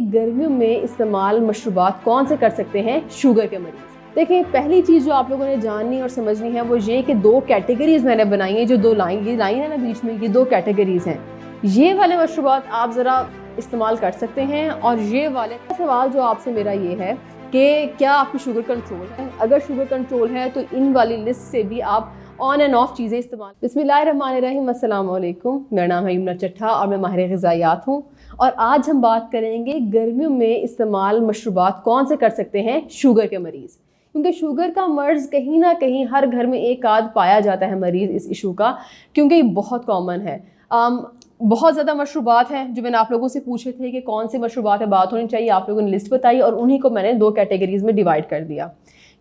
गर्मियों में इस्तेमाल मशरूबात कौन से कर सकते हैं शुगर के मरीज़। देखिए, पहली चीज़ जो आप लोगों ने जाननी और समझनी है वो ये कि दो कैटेगरीज़ मैंने बनाई हैं। जो दो लाइन है ना बीच में, ये दो कैटेगरीज़ हैं। ये वाले मशरूबात आप ज़रा इस्तेमाल कर सकते हैं और ये वाले। सवाल जो आपसे मेरा ये है कि क्या आपकी शुगर कंट्रोल है। अगर शुगर कंट्रोल है तो इन वाली लिस्ट से भी आप ऑन एंड ऑफ चीज़ें इस्तेमाल। बिस्मिल्लाहिर्रहमानिर्रहीम, अस्सलाम वालेकुम। मेरा नाम है यमुना चट्ठा और मैं माहिर ग़िज़ायात हूँ। और आज हम बात करेंगे गर्मियों में इस्तेमाल मशरूबात कौन से कर सकते हैं शुगर के मरीज़। क्योंकि शुगर का मर्ज़ कहीं ना कहीं हर घर में एक आध पाया जाता है मरीज़ इस इशू का, क्योंकि ये बहुत कॉमन है। बहुत ज़्यादा मशरूबात हैं जो मैंने आप लोगों से पूछे थे कि कौन से मशरूबात है बात होनी चाहिए। आप लोगों ने लिस्ट बताई और उन्हीं को मैंने दो कैटेगरीज़ में डिवाइड कर दिया,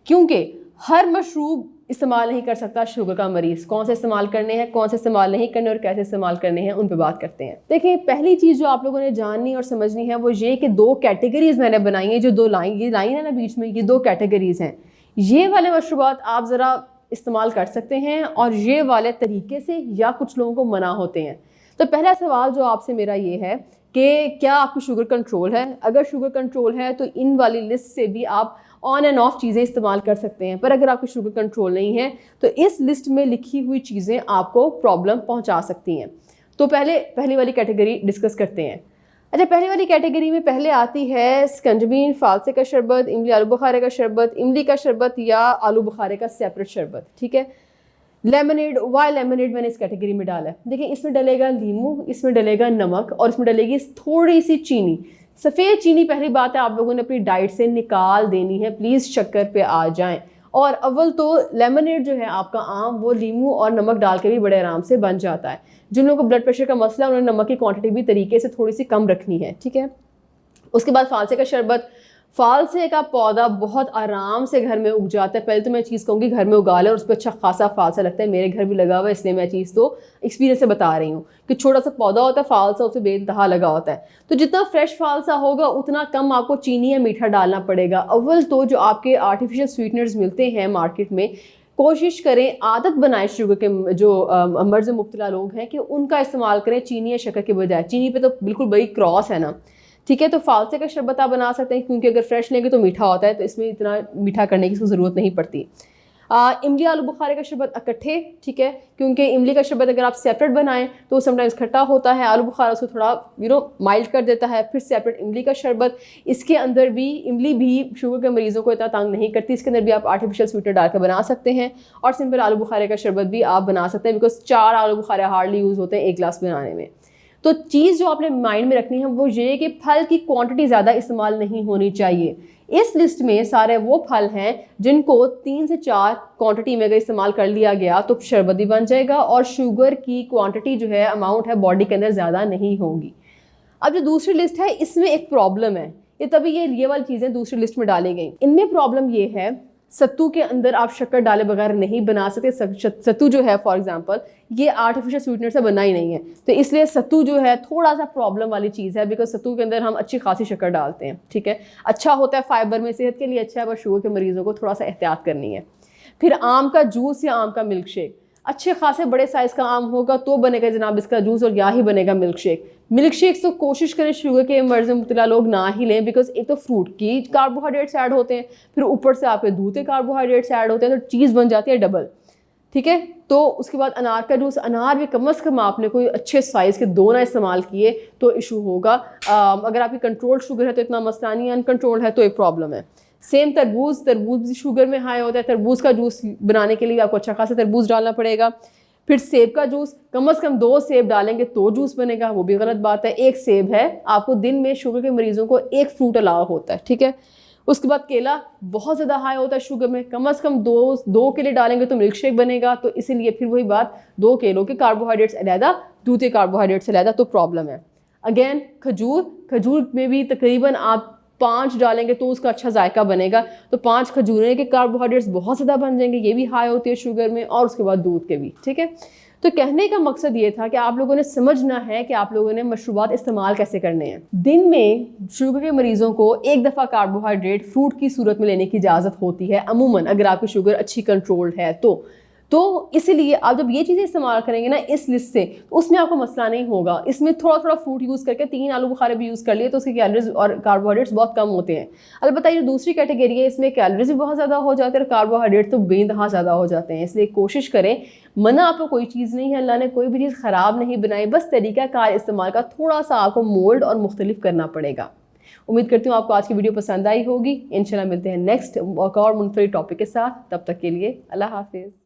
क्योंकि हर मशरूब इस्तेमाल नहीं कर सकता शुगर का मरीज़। कौन से इस्तेमाल करने हैं, कौन से इस्तेमाल नहीं करने और कैसे इस्तेमाल करने हैं, उन पे बात करते हैं। देखिए, पहली चीज़ जो आप लोगों ने जाननी और समझनी है वो ये कि दो कैटेगरीज़ मैंने बनाई हैं। जो दो लाइन है ना बीच में, ये दो कैटेगरीज़ हैं। ये वाले मशरूबात आप ज़रा इस्तेमाल कर सकते हैं और ये वाले तरीके से या कुछ लोगों को मना होते हैं। तो पहला सवाल जो आपसे मेरा ये है कि क्या आपकी शुगर कंट्रोल है। अगर शुगर कंट्रोल है तो इन वाली लिस्ट से भी आप ऑन एंड ऑफ चीज़ें इस्तेमाल कर सकते हैं। पर अगर आपकी शुगर कंट्रोल नहीं है तो इस लिस्ट में लिखी हुई चीज़ें आपको प्रॉब्लम पहुंचा सकती हैं। तो पहली वाली कैटेगरी डिस्कस करते हैं। अच्छा, पहली वाली कैटेगरी में पहले आती है स्कंजबीन, फालसे का शरबत, इमली आलू बुखारे का शरबत, इमली का शरबत या आलू बुखारे का सेपरेट शरबत। ठीक है, लेमनेड, वाई लेमनेड मैंने इस कैटेगरी में डाला है। देखिए, इसमें डलेगा लीमू, इसमें डलेगा नमक और इसमें डलेगी थोड़ी सी चीनी। सफ़ेद चीनी पहली बात है आप लोगों ने अपनी डाइट से निकाल देनी है। प्लीज़ शक्कर पे आ जाएं। और अव्वल तो लेमनेड जो है आपका आम, वो लीमू और नमक डाल के भी बड़े आराम से बन जाता है। जिन लोगों को ब्लड प्रेशर का मसला है उन्होंने नमक की क्वांटिटी भी तरीके से थोड़ी सी कम रखनी है। ठीक है, उसके बाद फालसे का शरबत। फालसे का पौधा बहुत आराम से घर में उग जाता है। पहले तो मैं चीज़ कहूँगी घर में उगा ले और उस पर अच्छा खासा फालसा लगता है। मेरे घर भी लगा हुआ है, इसलिए मैं चीज़ तो एक्सपीरियंस से बता रही हूँ कि छोटा सा पौधा होता है फालसा, उससे बेइंतहा लगा होता है। तो जितना फ्रेश फालसा होगा उतना कम आपको चीनी या मीठा डालना पड़ेगा। अव्वल तो जो आपके आर्टिफिशियल स्वीटनर्स मिलते हैं मार्केट में, कोशिश करें, आदत बनाएं शुगर के जो मर्ज़ मुब्तला लोग हैं कि उनका इस्तेमाल करें चीनी या शक्कर के बजाय। चीनी पे तो बिल्कुल बड़ी क्रॉस है ना। ठीक है, तो फालसे का शरबत आप बना सकते हैं, क्योंकि अगर फ्रेश लेंगे तो मीठा होता है, तो इसमें इतना मीठा करने की ज़रूरत नहीं पड़ती। इमली आलू बुखारे का शरबत इकट्ठे, ठीक है, क्योंकि इमली का शरबत अगर आप सेपरेट बनाएं तो समटाइम्स खट्टा होता है, आलू बुखारा उसको थोड़ा माइल्ड कर देता है। फिर सेपरेट इमली का शरबत, इसके अंदर भी इमली भी शुगर के मरीज़ों को इतना तंग नहीं करती, इसके अंदर भी आप आर्टिफिशियल स्वीटनर डाल कर बना सकते हैं। और सिंपल आलू बुखारे का शरबत भी आप बना सकते हैं, बिकॉज 4 आलू बुखारे हार्डली यूज़ होते हैं एक गिलास बनाने में। तो चीज़ जो आपने माइंड में रखनी है वो ये कि फल की क्वांटिटी ज़्यादा इस्तेमाल नहीं होनी चाहिए। इस लिस्ट में सारे वो फल हैं जिनको 3 से 4 क्वांटिटी में अगर इस्तेमाल कर लिया गया तो शरबत भी बन जाएगा और शुगर की क्वांटिटी जो है, अमाउंट है, बॉडी के अंदर ज़्यादा नहीं होगी। अब जो दूसरी लिस्ट है इसमें एक प्रॉब्लम है, ये तभी ये वाली चीज़ें दूसरी लिस्ट में डाली गई। इनमें प्रॉब्लम ये है, सत्तू के अंदर आप शक्कर डाले बगैर नहीं बना सकते। सत्तू जो है फॉर एग्जांपल ये आर्टिफिशियल स्वीटनर से बना ही नहीं है, तो इसलिए सत्तू जो है थोड़ा सा प्रॉब्लम वाली चीज़ है, बिकॉज सत्तू के अंदर हम अच्छी खासी शक्कर डालते हैं। ठीक है, अच्छा होता है, फाइबर में सेहत के लिए अच्छा है, पर शुगर के मरीज़ों को थोड़ा सा एहतियात करनी है। फिर आम का जूस या आम का मिल्क शेक, अच्छे खासे बड़े साइज़ का आम होगा तो बनेगा जनाब इसका जूस, और या ही बनेगा मिल्क शेक। मिल्क शेक्स तो कोशिश करें शुगर के मर्ज़ मुब्तला लोग ना ही लें, बिकॉज एक तो फ्रूट की कार्बोहाइड्रेट्स ऐड होते हैं, फिर ऊपर से आपके दूध के कार्बोहाइड्रेट्स ऐड होते हैं, तो चीज़ बन जाती है डबल। ठीक है, तो उसके बाद अनार का जूस, अनार भी कम से कम आपने कोई अच्छे साइज़ के 2 ना इस्तेमाल किए तो इशू होगा। अगर आपकी कंट्रोल्ड शुगर है तो इतना मसला नहीं है, अनकंट्रोल्ड है तो एक प्रॉब्लम है। सेम तरबूज भी शुगर में हाई होता है। तरबूज का जूस बनाने के लिए आपको अच्छा खासा तरबूज डालना पड़ेगा। फिर सेब का जूस, कम से कम 2 सेब डालेंगे तो जूस बनेगा, वो भी गलत बात है। 1 सेब है, आपको दिन में शुगर के मरीज़ों को 1 फ्रूट अलाउ होता है। ठीक है, उसके बाद केला बहुत ज़्यादा हाई होता है शुगर में, कम से कम 2 केले डालेंगे तो मिल्क शेक बनेगा। तो इसीलिए फिर वही बात, 2 केलों के कार्बोहाइड्रेट्स अलहदा, दूध के कार्बोहाइड्रेट्स अलहदा, तो प्रॉब्लम है। अगेन खजूर में भी तकरीबन आप 5 डालेंगे तो उसका अच्छा जायका बनेगा, तो 5 खजूरें के कार्बोहाइड्रेट्स बहुत ज़्यादा बन जाएंगे, ये भी हाई होती है शुगर में, और उसके बाद दूध के भी। ठीक है, तो कहने का मकसद ये था कि आप लोगों ने समझना है कि आप लोगों ने मशरूबात इस्तेमाल कैसे करने हैं। दिन में शुगर के मरीज़ों को एक दफ़ा कार्बोहाइड्रेट फ्रूट की सूरत में लेने की इजाज़त होती है अमूमन, अगर आपकी शुगर अच्छी कंट्रोल्ड है तो। तो इसीलिए आप जब ये चीज़ें इस्तेमाल करेंगे ना इस लिस्ट से, तो उसमें आपको मसला नहीं होगा। इसमें थोड़ा थोड़ा फ्रूट यूज़ करके 3 आलू बुखारे भी यूज़ कर लिए तो उसकी कैलोरीज और कार्बोहाइड्रेट्स बहुत कम होते हैं। अलबत्ता ये दूसरी कैटेगरी है, इसमें कैलोरीज भी बहुत ज़्यादा हो जाते हैं और कार्बोहाइड्रेट तो बेइंतहा ज़्यादा हो जाते हैं। इसलिए कोशिश करें, मना आपको कोई चीज़ नहीं है, अल्लाह ने कोई भी चीज़ ख़राब नहीं बनाई, बस तरीक़ाकार इस्तेमाल का थोड़ा सा आपको मोल्ड और मुख्तलिफ करना पड़ेगा। उम्मीद करती हूँ आपको आज की वीडियो पसंद आई होगी। इंशाल्लाह मिलते हैं नेक्स्ट और मुनफरिद टॉपिक के साथ। तब तक के लिए अल्लाह हाफिज़।